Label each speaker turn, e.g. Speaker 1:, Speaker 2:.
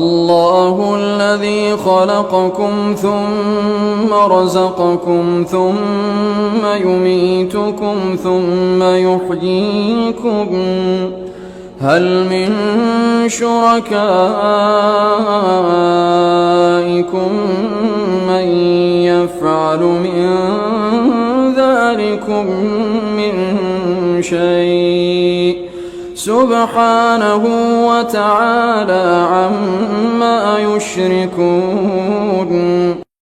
Speaker 1: الله الذي خلقكم ثم رزقكم ثم يميتكم ثم يحييكم هل من شركائكم من يفعل من ذلكم من شيء سبحانه وتعالى عما يشركون